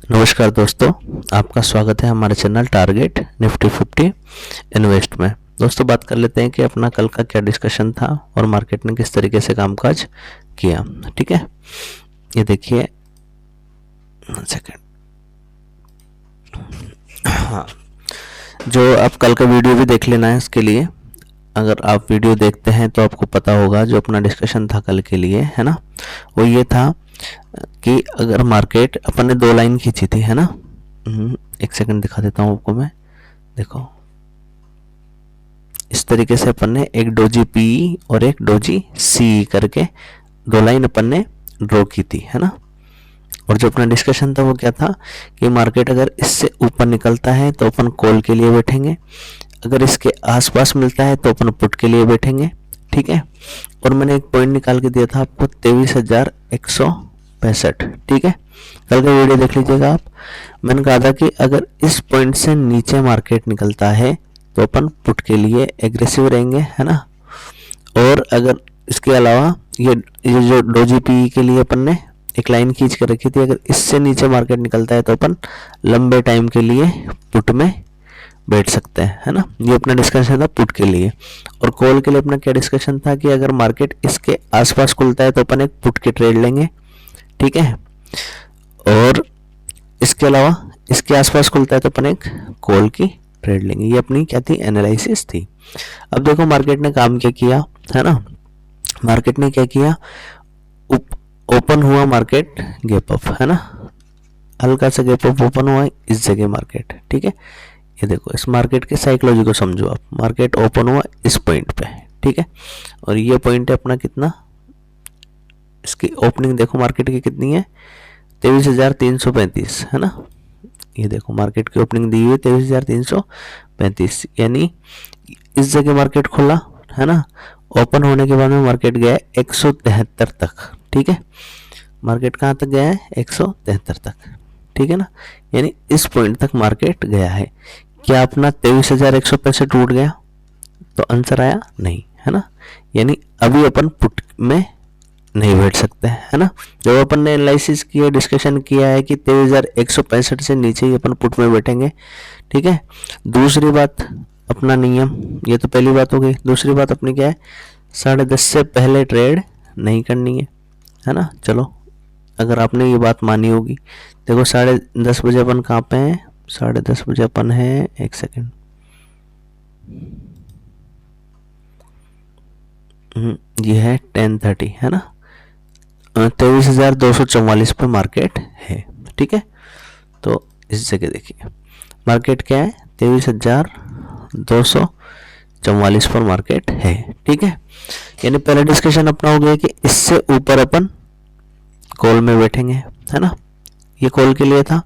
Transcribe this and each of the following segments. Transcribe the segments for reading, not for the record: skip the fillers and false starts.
नमस्कार दोस्तों, आपका स्वागत है हमारे चैनल टारगेट निफ्टी 50 इन्वेस्ट में। दोस्तों बात कर लेते हैं कि अपना कल का क्या डिस्कशन था और मार्केट ने किस तरीके से कामकाज किया। ठीक है, ये देखिए सेकंड। हाँ, जो आप कल का वीडियो भी देख लेना है। इसके लिए अगर आप वीडियो देखते हैं तो आपको पता होगा जो अपना डिस्कशन था कल के लिए, है ना, वो ये था कि अगर मार्केट अपन ने दो लाइन खींची थी, है ना। एक सेकंड दिखा देता हूँ आपको मैं। देखो इस तरीके से अपन ने एक डोजी पी और एक डोजी सी करके दो लाइन अपन ने ड्रॉ की थी, है ना। और जो अपना डिस्कशन था वो क्या था कि मार्केट अगर इससे ऊपर निकलता है तो अपन कॉल के लिए बैठेंगे, अगर इसके आसपास मिलता है तो अपन पुट के लिए बैठेंगे। ठीक है, और मैंने एक पॉइंट निकाल के दिया था आपको 23,165। ठीक है, कल का वीडियो देख लीजिएगा आप। मैंने कहा था कि अगर इस पॉइंट से नीचे मार्केट निकलता है तो अपन पुट के लिए एग्रेसिव रहेंगे, है ना। और अगर इसके अलावा ये जो डोजी पी के लिए अपन ने एक लाइन खींच कर रखी थी, अगर इससे नीचे मार्केट निकलता है तो अपन लंबे टाइम के लिए पुट में बैठ सकते हैं, है ना। ये अपना डिस्कशन था पुट के लिए। और कॉल के लिए अपना क्या डिस्कशन था कि अगर मार्केट इसके आसपास खुलता है तो अपन एक पुट के ट्रेड लेंगे। ठीक है, और इसके अलावा इसके आसपास खुलता है तो अपन एक कॉल की ट्रेड लेंगे। ये अपनी क्या थी, एनालिसिस थी। अब देखो मार्केट ने काम क्या किया, है ना। मार्केट ने क्या किया, ओपन हुआ मार्केट गैप अप, है ना, हल्का सा गैप अप ओपन हुआ इस जगह मार्केट। ठीक है, ये देखो इस मार्केट के साइकोलॉजी को समझो आप। मार्केट ओपन हुआ इस पॉइंट पे, ठीक है, और ये पॉइंट है अपना कितना, इसकी ओपनिंग देखो मार्केट की कितनी है, 23,335, है ना। ये देखो मार्केट की ओपनिंग दी हुई है 23,335, यानी इस जगह मार्केट खुला, है ना। ओपन होने के बाद में मार्केट गया 173 तक। ठीक है, मार्केट कहाँ तक गया है, 173 तक। ठीक है ना, यानी इस पॉइंट तक मार्केट गया है। क्या अपना 23,165 टूट गया, तो आंसर आया नहीं, है ना। यानी अभी अपन पुट में नहीं बैठ सकते, है ना। जब अपन ने एनालिसिस किया, डिस्कशन किया है कि 23,165 से नीचे ही अपन पुट में बैठेंगे। ठीक है, दूसरी बात अपना नियम, ये तो पहली बात हो गई। दूसरी बात अपनी क्या है, 10:30 से पहले ट्रेड नहीं करनी है ना। चलो अगर आपने ये बात मानी होगी, देखो 10:30 बजे अपन कहाँ पे हैं, 10:30 बजे अपन है, एक सेकेंड, ये है 10:30, है ना। 23,244 पे मार्केट है। ठीक है, तो इस जगह देखिए मार्केट क्या है, 23,244 पर मार्केट है। ठीक है, यानी पहला डिस्कशन अपना हो गया कि इससे ऊपर अपन कॉल में बैठेंगे, है ना। ये कॉल के लिए था।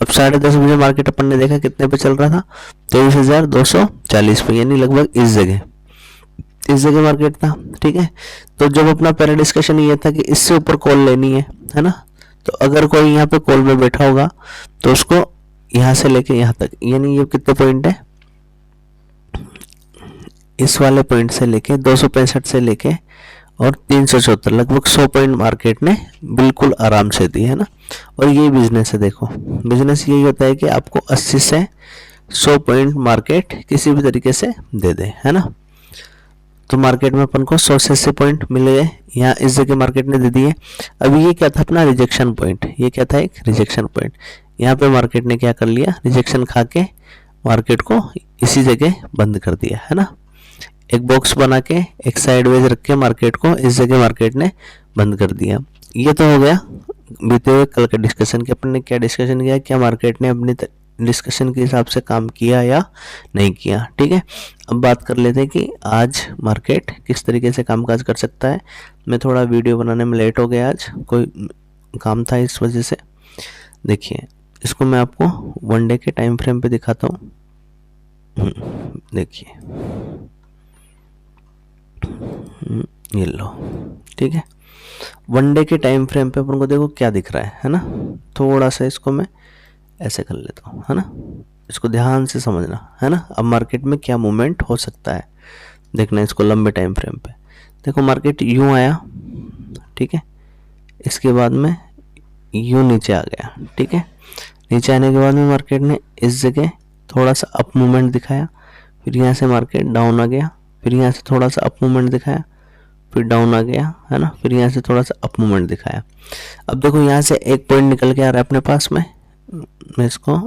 अब 10:30 बजे मार्केट अपन ने देखा कितने पे चल रहा था, 23,240 पे, यानी लगभग इस जगह मार्केट था। ठीक है, तो जब अपना पहला डिस्कशन ये था कि इससे ऊपर कॉल लेनी है ना। तो अगर कोई यहाँ पे कॉल में बैठा होगा तो उसको यहाँ से लेके यहाँ तक, यानी ये कितने पॉइंट है, इस वाले पॉइंट से लेके 265 से लेके और 374, लगभग 100 पॉइंट मार्केट ने बिल्कुल आराम से दी, है ना। और ये बिजनेस है, देखो बिजनेस यही होता है कि आपको 80 से 100 पॉइंट मार्केट किसी भी तरीके से दे दे, है ना। तो मार्केट में अपन को 100 से 80 पॉइंट मिल गए, यहाँ इस जगह मार्केट ने दे दिए। अभी ये क्या था अपना रिजेक्शन पॉइंट, ये क्या था, एक रिजेक्शन पॉइंट। यहाँ पे मार्केट ने क्या कर लिया, रिजेक्शन खा के मार्केट को इसी जगह बंद कर दिया, है ना। एक बॉक्स बना के एक साइडवेज रख के मार्केट को इस जगह मार्केट ने बंद कर दिया। ये तो हो गया बीते हुए कल के डिस्कशन के। अपन ने क्या डिस्कशन किया, क्या मार्केट ने अपने डिस्कशन के हिसाब से काम किया या नहीं किया। ठीक है, अब बात कर लेते हैं कि आज मार्केट किस तरीके से कामकाज कर सकता है। मैं थोड़ा वीडियो बनाने में लेट हो गया, आज कोई काम था इस वजह से। देखिए इसको मैं आपको वन डे के टाइम फ्रेम पे दिखाता हूँ। देखिए ये लो, ठीक है, वन डे के टाइम फ्रेम पे अपन को देखो क्या दिख रहा है ना। थोड़ा सा इसको मैं ऐसे कर लेता हूँ, है ना, इसको ध्यान से समझना, है ना। अब मार्केट में क्या मूवमेंट हो सकता है देखना, इसको लंबे टाइम फ्रेम पे देखो। मार्केट यूं आया, ठीक है, इसके बाद में यूं नीचे आ गया, ठीक है, नीचे आने के बाद में मार्केट ने इस जगह थोड़ा सा अप मूवमेंट दिखाया, फिर यहाँ से मार्केट डाउन आ गया, फिर यहाँ से थोड़ा सा अप मूवमेंट दिखाया, फिर डाउन आ गया, है ना, फिर यहाँ से थोड़ा सा अप मूवमेंट दिखाया। अब देखो यहाँ से एक पॉइंट निकल के आ रहा है अपने पास में, मैं इसको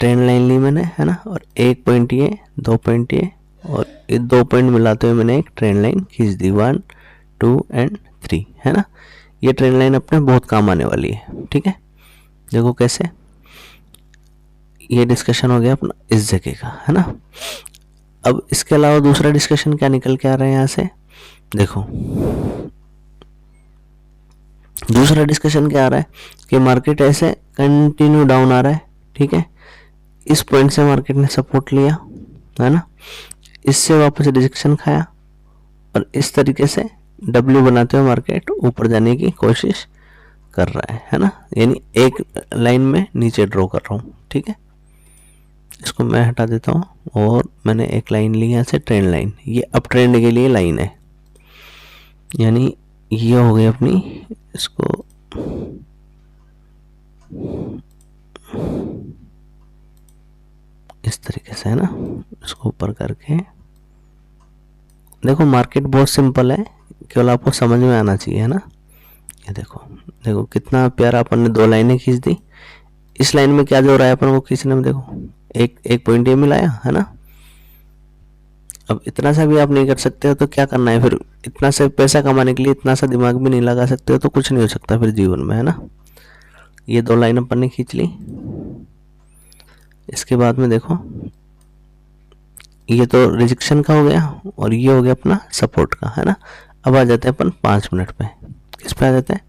ट्रेंड लाइन ली मैंने, है ना, और एक पॉइंट ये, 2 पॉइंट ये, और ये 2 पॉइंट मिलाते हुए मैंने एक ट्रेंड लाइन खींच दी, 1 2 एंड 3, है ना। ये ट्रेंड लाइन अपने बहुत काम आने वाली है, ठीक है। देखो कैसे, ये डिस्कशन हो गया अपना इस जगह का, है ना। अब इसके अलावा दूसरा डिस्कशन क्या निकल के आ रहा है यहाँ से, देखो दूसरा डिस्कशन क्या आ रहा है कि मार्केट ऐसे कंटिन्यू डाउन आ रहा है, ठीक है। इस पॉइंट से मार्केट ने सपोर्ट लिया, है ना, इससे वापस रिजेक्शन खाया, और इस तरीके से डब्ल्यू बनाते हुए मार्केट ऊपर जाने की कोशिश कर रहा है ना। यानी एक लाइन में नीचे ड्रॉ कर रहा हूँ, ठीक है। इसको मैं हटा देता हूँ, और मैंने एक लाइन ली यहाँ से, ट्रेंड लाइन, ये अप ट्रेंड के लिए लाइन है, यानी ये हो गई अपनी, इसको इस तरीके से, है ना, इसको ऊपर करके। देखो मार्केट बहुत सिंपल है, केवल आपको समझ में आना चाहिए, है ना। ये देखो, देखो कितना प्यारा अपन ने 2 लाइनें खींच दी। इस लाइन में क्या जो हो रहा है अपन को खींचने में, देखो एक पॉइंट ये मिलाया, है ना। अब इतना सा भी आप नहीं कर सकते हो तो क्या करना है फिर, इतना से पैसा कमाने के लिए इतना सा दिमाग भी नहीं लगा सकते हो तो कुछ नहीं हो सकता फिर जीवन में, है ना। ये 2 लाइन अपन ने खींच ली। इसके बाद में देखो ये तो रिजेक्शन का हो गया, और ये हो गया अपना सपोर्ट का, है ना। अब आ जाते हैं अपन 5 मिनट पे, किस पे आ जाते हैं,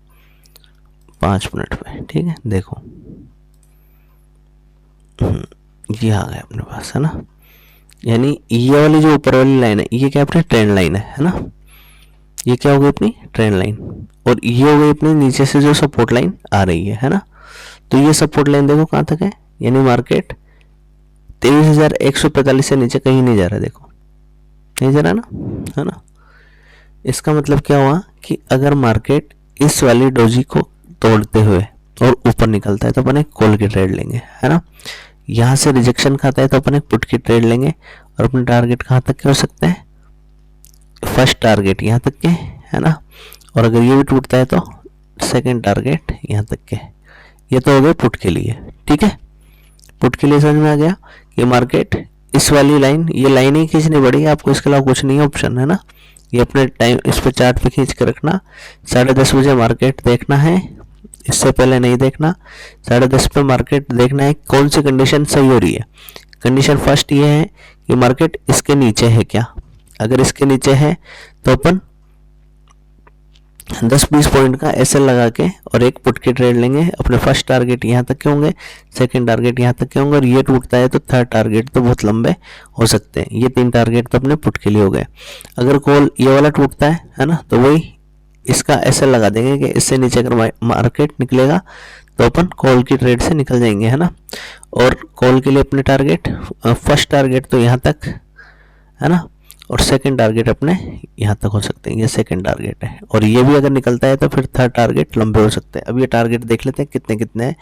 5 मिनट पे, ठीक है। देखो ये आ गया अपने पास, है ना। यानी ये वाली जो ऊपर वाली लाइन है ये क्या अपनी ट्रेंड लाइन है ना। ये क्या हो गई अपनी ट्रेंड लाइन, और ये हो गई अपनी नीचे से जो सपोर्ट लाइन आ रही है ना। तो ये सपोर्ट लाइन देखो कहाँ तक है, यानी मार्केट 23,145 से नीचे कहीं नहीं जा रहा, देखो नहीं जा रहा ना, है ना। इसका मतलब क्या हुआ कि अगर मार्केट इस वाली डोजी को तोड़ते हुए और ऊपर निकलता है तो अपन एक कॉल की ट्रेड लेंगे, है ना। यहाँ से रिजेक्शन खाता है तो अपन एक पुट की ट्रेड लेंगे, और अपने टारगेट कहाँ तक के हो सकते हैं, फर्स्ट टारगेट यहाँ तक के, है ना। और अगर ये भी टूटता है तो सेकंड टारगेट यहाँ तक के। ये तो हो गए पुट के लिए, ठीक है। पुट के लिए समझ में आ गया कि मार्केट इस वाली लाइन, ये लाइन ही खींचनी पड़ेगी आपको, इसके अलावा कुछ नहीं ऑप्शन, है ना। ये अपने टाइम इस पर चार्ट पे खींच के रखना, 10:30 बजे मार्केट देखना है, इससे पहले नहीं देखना। 10:30 पे मार्केट देखना है कौन सी कंडीशन सही हो रही है। कंडीशन फर्स्ट ये है कि मार्केट इसके नीचे है क्या, अगर इसके नीचे है तो अपन 10-20 पॉइंट का एसएल लगा के और एक पुट की ट्रेड लेंगे। अपने फर्स्ट टारगेट यहाँ तक के होंगे, सेकंड टारगेट यहाँ तक के होंगे, और ये टूटता है तो थर्ड टारगेट तो बहुत लंबे हो सकते हैं। ये 3 टारगेट तो अपने पुट के लिए हो गए। अगर कॉल ये वाला टूटता है ना, तो वही इसका एसएल लगा देंगे कि इससे नीचे अगर मार्केट निकलेगा तो अपन कॉल की ट्रेड से निकल जाएंगे, है ना। और कॉल के लिए अपने टारगेट, फर्स्ट टारगेट तो यहाँ तक, है ना, और सेकंड टारगेट अपने यहाँ तक हो सकते हैं। ये सेकंड टारगेट है, और ये भी अगर निकलता है तो फिर थर्ड टारगेट लंबे हो सकते हैं। अब ये टारगेट देख लेते हैं कितने कितने हैं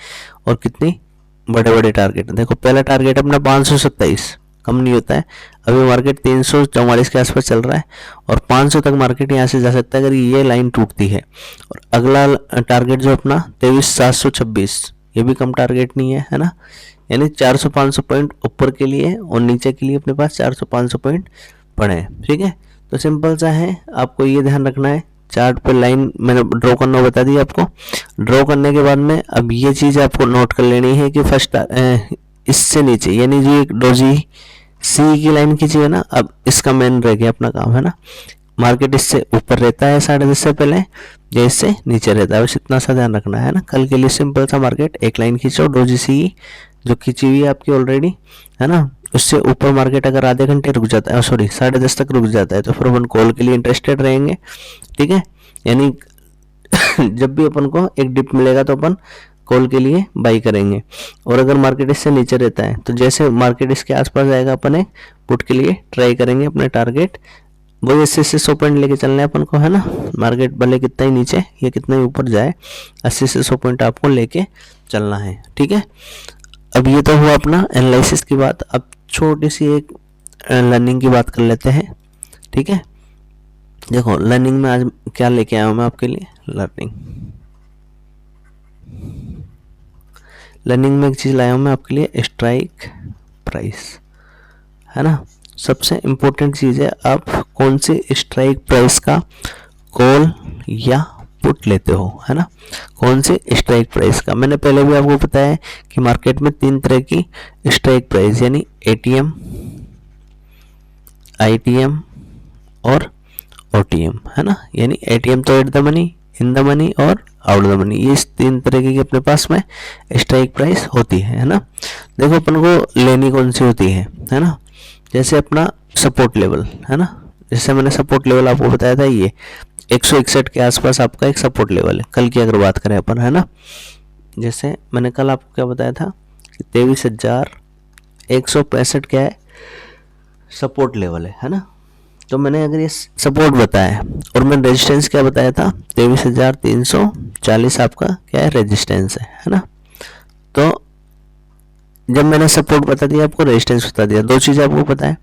और कितनी बड़े बड़े टारगेट। देखो पहला टारगेट अपना 527, कम नहीं होता है। अभी मार्केट 344 के आसपास चल रहा है, और 500 तक मार्केट यहाँ से जा सकता है अगर ये लाइन टूटती है। और अगला टारगेट जो अपना 23,726, ये भी कम टारगेट नहीं है ना। यानी 400-500 पॉइंट ऊपर के लिए और नीचे के लिए अपने पास 400-500 पॉइंट पड़े हैं, ठीक है। तो सिंपल सा है, आपको ये ध्यान रखना है। चार्ट पे लाइन मैंने ड्रॉ करना बता दी आपको। ड्रॉ करने के बाद में अब ये चीज़ आपको नोट कर लेनी है कि फर्स्ट इससे नीचे, यानी जो एक डोजी सी की लाइन खींची है ना, अब इसका मेन रह गया अपना काम, है ना। मार्केट इससे ऊपर रहता है 10:30 से पहले, या इससे नीचे रहता है, बस इतना सा ध्यान रखना है ना। कल के लिए सिंपल सा मार्केट एक लाइन खींचो, डोजी सी जो खींची हुई है आपकी ऑलरेडी, है ना। उससे ऊपर मार्केट अगर आधे घंटे रुक जाता है, सॉरी 10:30 तक रुक जाता है, तो फिर अपन कॉल के लिए इंटरेस्टेड रहेंगे, ठीक है। यानी जब भी अपन को एक डिप मिलेगा तो अपन कॉल के लिए बाई करेंगे। और अगर मार्केट इससे नीचे रहता है तो जैसे मार्केट इसके आसपास जाएगा अपन एक पुट के लिए ट्राई करेंगे अपने टारगेट वही 80 से 100 पॉइंट लेके चलना है अपन को, है ना। मार्केट भले कितना ही नीचे या कितना ही ऊपर जाए, 80 से 100 पॉइंट आपको लेके चलना है, ठीक है। अब ये तो हुआ अपना एनालिसिस की बात। अब छोटी सी एक लर्निंग की बात कर लेते हैं, ठीक है। देखो लर्निंग में आज क्या लेके आया हूँ मैं आपके लिए। लर्निंग में एक चीज़ लाया हूँ मैं आपके लिए, स्ट्राइक प्राइस, है ना। सबसे इम्पोर्टेंट चीज़ है, आप कौन सी स्ट्राइक प्राइस का कॉल या पुट लेते हो, है ना। कौन सी स्ट्राइक प्राइस का। मैंने पहले भी आपको बताया है कि मार्केट में 3 तरह की स्ट्राइक प्राइस, यानी एटीएम, आईटीएम और ओटीएम, है ना। यानी एटीएम तो at the money, in the money और आउट द मनी, ये 3 तरीके की अपने पास में स्ट्राइक प्राइस होती है ना। देखो अपन को लेनी कौन सी होती है ना। जैसे अपना सपोर्ट लेवल, है ना। जैसे मैंने सपोर्ट लेवल आपको बताया था, ये 161 के आसपास आपका एक सपोर्ट लेवल है, कल की अगर बात करें अपन, है ना। जैसे मैंने कल आपको क्या बताया था कि 23,165 क्या है, सपोर्ट लेवल है ना। तो मैंने अगर ये सपोर्ट बताया और मैंने रेजिस्टेंस क्या बताया था, 23,340 आपका क्या है, रेजिस्टेंस है ना। तो जब मैंने सपोर्ट बता दिया आपको, रेजिस्टेंस बता दिया, 2 चीज़ें आपको पता है।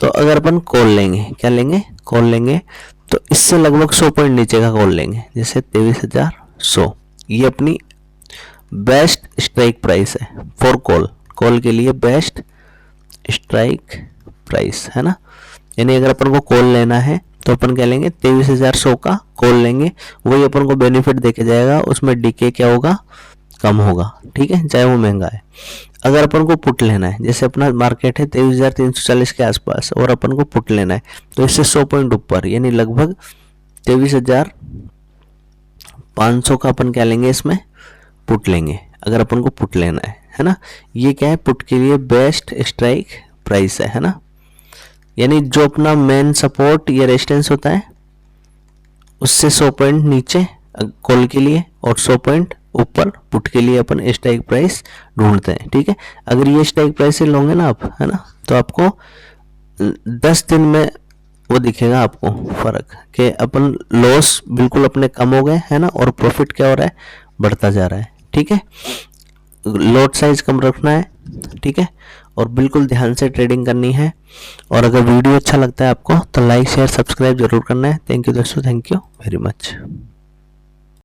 तो अगर अपन कॉल लेंगे, क्या लेंगे, कॉल लेंगे, तो इससे लगभग 100 पॉइंट नीचे का कॉल लेंगे, जैसे 23,100। ये अपनी बेस्ट स्ट्राइक प्राइस है फॉर कॉल के लिए बेस्ट स्ट्राइक प्राइस, है ना। यानी अगर अपन को कॉल लेना है तो अपन क्या लेंगे, 23,100 का कॉल लेंगे, वही अपन को बेनिफिट देके जाएगा, उसमें डीके क्या होगा, कम होगा, ठीक है, चाहे वो महंगा है। अगर अपन को पुट लेना है, जैसे अपना मार्केट है 23,340 के आसपास और अपन को पुट लेना है, तो इससे 100 पॉइंट ऊपर, यानी लगभग 23,500 का अपन क्या लेंगे, इसमें पुट लेंगे, अगर अपन को पुट लेना है ना। ये क्या है, पुट के लिए बेस्ट स्ट्राइक प्राइस है ना। यानी जो अपना मेन सपोर्ट या रेजिस्टेंस होता है, उससे 100 पॉइंट नीचे कॉल के लिए और 100 पॉइंट ऊपर पुट के लिए अपन स्ट्राइक प्राइस ढूंढते हैं, ठीक है। अगर ये स्ट्राइक प्राइस लोगे ना आप, है ना, तो आपको 10 दिन में वो दिखेगा आपको फर्क, कि अपन लॉस बिल्कुल अपने कम हो गए, है ना, और प्रॉफिट क्या हो रहा है, बढ़ता जा रहा है, ठीक है। लॉट साइज कम रखना है, ठीक है, और बिल्कुल ध्यान से ट्रेडिंग करनी है। और अगर वीडियो अच्छा लगता है आपको तो लाइक शेयर सब्सक्राइब जरूर करना है। थैंक यू दोस्तों, थैंक यू वेरी मच।